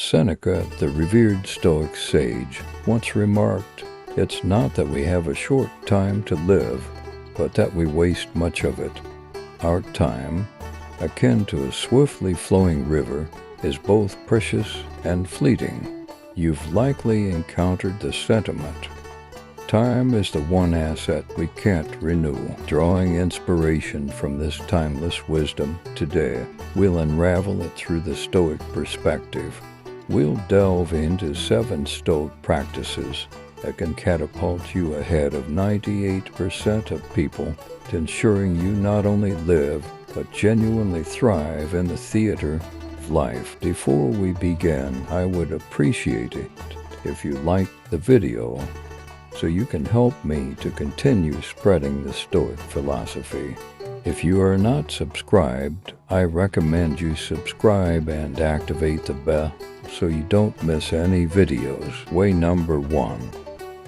Seneca, the revered Stoic sage, once remarked, "It's not that we have a short time to live, but that we waste much of it." Our time, akin to a swiftly flowing river, is both precious and fleeting. You've likely encountered the sentiment. Time is the one asset we can't renew. Drawing inspiration from this timeless wisdom today, we'll unravel it through the Stoic perspective. We'll delve into 7 Stoic practices that can catapult you ahead of 98% of people, ensuring you not only live, but genuinely thrive in the theater of life. Before we begin, I would appreciate it if you liked the video, so you can help me to continue spreading the Stoic philosophy. If you are not subscribed, I recommend you subscribe and activate the bell so you don't miss any videos. Way number 1.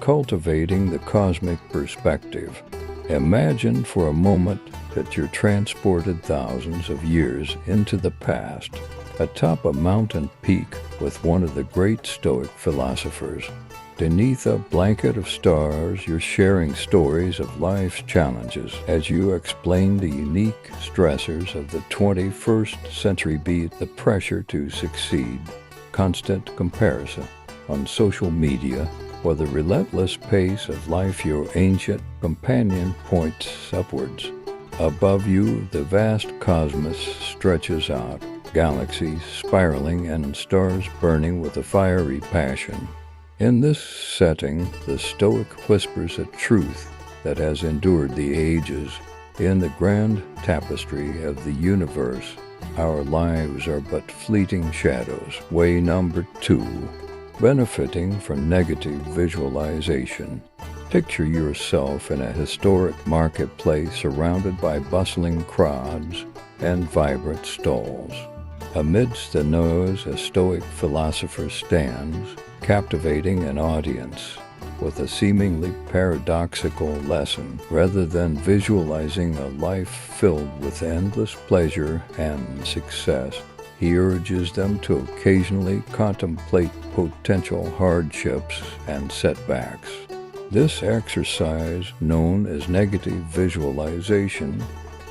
Cultivating the cosmic perspective. Imagine for a moment that you're transported thousands of years into the past, atop a mountain peak with one of the great Stoic philosophers. Beneath a blanket of stars, you're sharing stories of life's challenges as you explain the unique stressors of the 21st century, be it the pressure to succeed, constant comparison on social media, or the relentless pace of life. Your ancient companion points upwards. Above you, the vast cosmos stretches out, galaxies spiraling and stars burning with a fiery passion. In this setting, the Stoic whispers a truth that has endured the ages. In the grand tapestry of the universe, our lives are but fleeting shadows. Way number 2. Benefiting from negative visualization. Picture yourself in a historic marketplace surrounded by bustling crowds and vibrant stalls. Amidst the noise, a Stoic philosopher stands, captivating an audience with a seemingly paradoxical lesson. Rather than visualizing a life filled with endless pleasure and success, he urges them to occasionally contemplate potential hardships and setbacks. This exercise, known as negative visualization,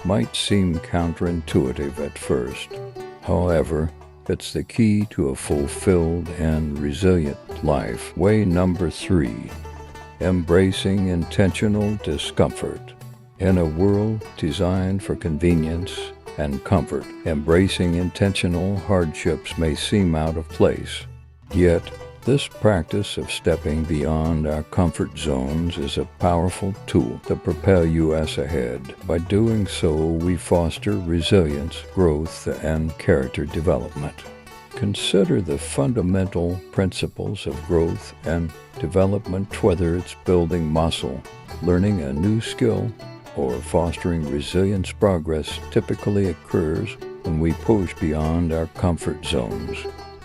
might seem counterintuitive at first. However, it's the key to a fulfilled and resilient life. Way number 3. Embracing intentional discomfort. In a world designed for convenience and comfort, embracing intentional hardships may seem out of place. Yet, this practice of stepping beyond our comfort zones is a powerful tool to propel us ahead. By doing so, we foster resilience, growth, and character development. Consider the fundamental principles of growth and development, whether it's building muscle, learning a new skill, or fostering resilience. Progress typically occurs when we push beyond our comfort zones.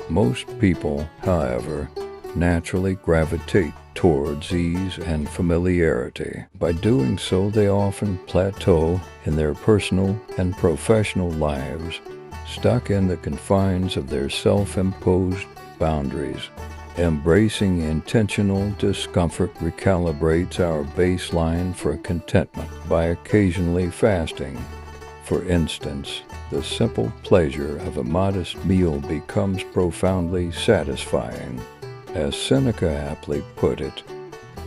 Most people, however, naturally gravitate towards ease and familiarity. By doing so, they often plateau in their personal and professional lives, stuck in the confines of their self-imposed boundaries. Embracing intentional discomfort recalibrates our baseline for contentment by occasionally fasting. For instance, the simple pleasure of a modest meal becomes profoundly satisfying. As Seneca aptly put it,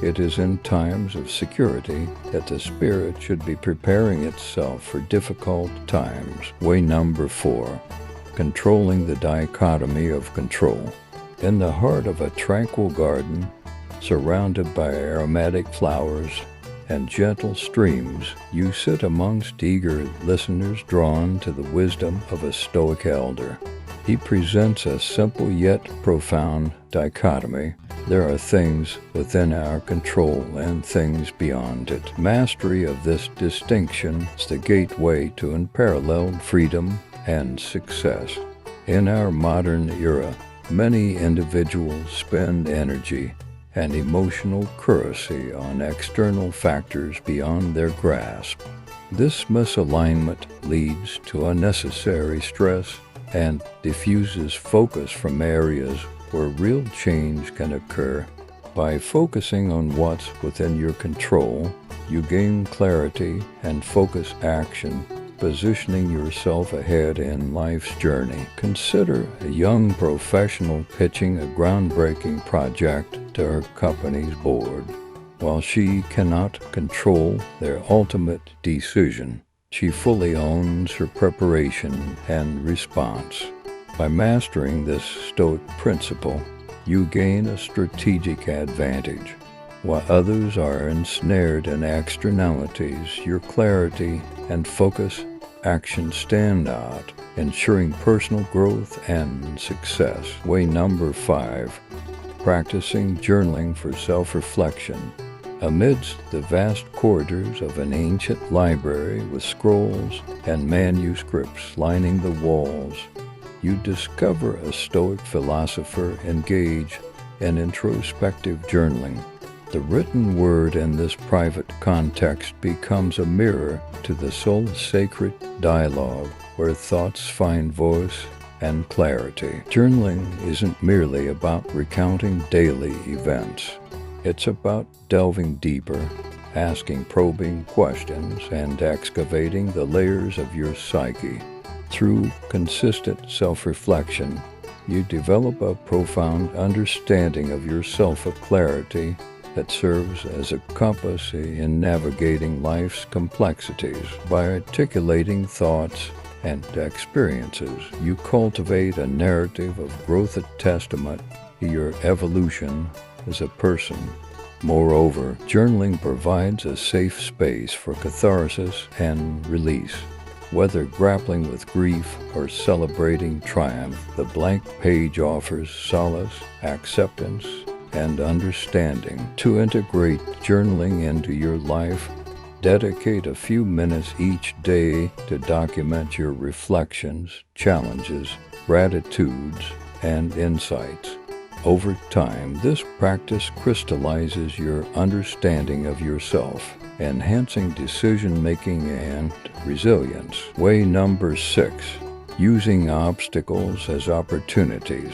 it is in times of security that the spirit should be preparing itself for difficult times. Way number 4. Controlling the dichotomy of control. In the heart of a tranquil garden, surrounded by aromatic flowers and gentle streams, you sit amongst eager listeners drawn to the wisdom of a Stoic elder. He presents a simple yet profound dichotomy. There are things within our control and things beyond it. Mastery of this distinction is the gateway to unparalleled freedom and success. In our modern era, many individuals spend energy and emotional currency on external factors beyond their grasp. This misalignment leads to unnecessary stress and diffuses focus from areas where real change can occur. By focusing on what's within your control, you gain clarity and focus action, positioning yourself ahead in life's journey. Consider a young professional pitching a groundbreaking project to her company's board. While she cannot control their ultimate decision, she fully owns her preparation and response. By mastering this Stoic principle, you gain a strategic advantage. While others are ensnared in externalities, your clarity and focus action stand out, ensuring personal growth and success. Way number 5, practicing journaling for self-reflection. Amidst the vast corridors of an ancient library with scrolls and manuscripts lining the walls, you discover a Stoic philosopher engaged in introspective journaling. The written word in this private context becomes a mirror to the soul's sacred dialogue where thoughts find voice and clarity. Journaling isn't merely about recounting daily events. It's about delving deeper, asking probing questions, and excavating the layers of your psyche. Through consistent self-reflection, you develop a profound understanding of yourself, a clarity that serves as a compass in navigating life's complexities. By articulating thoughts and experiences, you cultivate a narrative of growth, a testament to your evolution as a person. Moreover, journaling provides a safe space for catharsis and release. Whether grappling with grief or celebrating triumph, the blank page offers solace, acceptance, and understanding. To integrate journaling into your life, dedicate a few minutes each day to document your reflections, challenges, gratitudes, and insights. Over time, this practice crystallizes your understanding of yourself, enhancing decision-making and resilience. Way number 6, using obstacles as opportunities.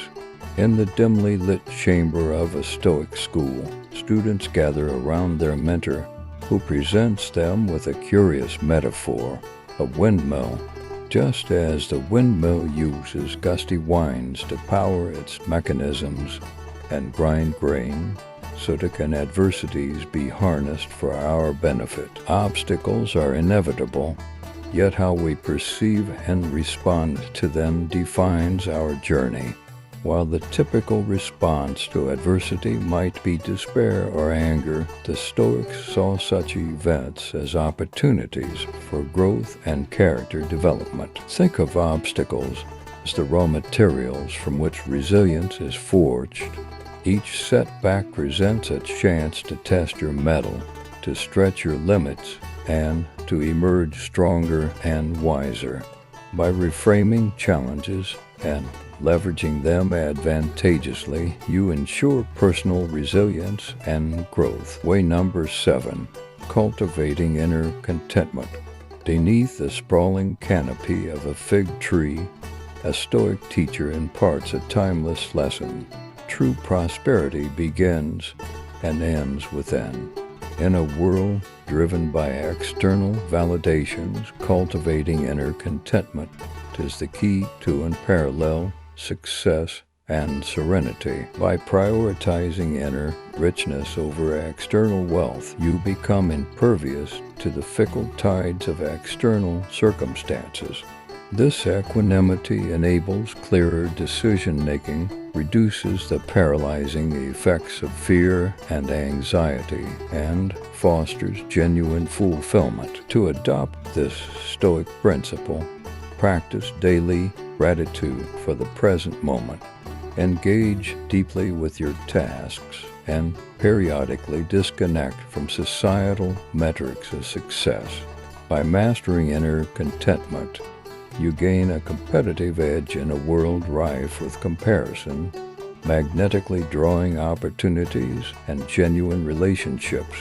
In the dimly lit chamber of a Stoic school, students gather around their mentor, who presents them with a curious metaphor, a windmill. Just as the windmill uses gusty winds to power its mechanisms and grind grain, so can adversities be harnessed for our benefit. Obstacles are inevitable, yet how we perceive and respond to them defines our journey. While the typical response to adversity might be despair or anger, the Stoics saw such events as opportunities for growth and character development. Think of obstacles as the raw materials from which resilience is forged. Each setback presents a chance to test your mettle, to stretch your limits, and to emerge stronger and wiser. By reframing challenges and leveraging them advantageously, you ensure personal resilience and growth. Way number 7, cultivating inner contentment. Beneath the sprawling canopy of a fig tree, a Stoic teacher imparts a timeless lesson. True prosperity begins and ends within. In a world driven by external validations, cultivating inner contentment is the key to unparalleled success and serenity. By prioritizing inner richness over external wealth, you become impervious to the fickle tides of external circumstances. This equanimity enables clearer decision-making, reduces the paralyzing effects of fear and anxiety, and fosters genuine fulfillment. To adopt this Stoic principle, practice daily gratitude for the present moment. Engage deeply with your tasks and periodically disconnect from societal metrics of success. By mastering inner contentment, you gain a competitive edge in a world rife with comparison, magnetically drawing opportunities and genuine relationships.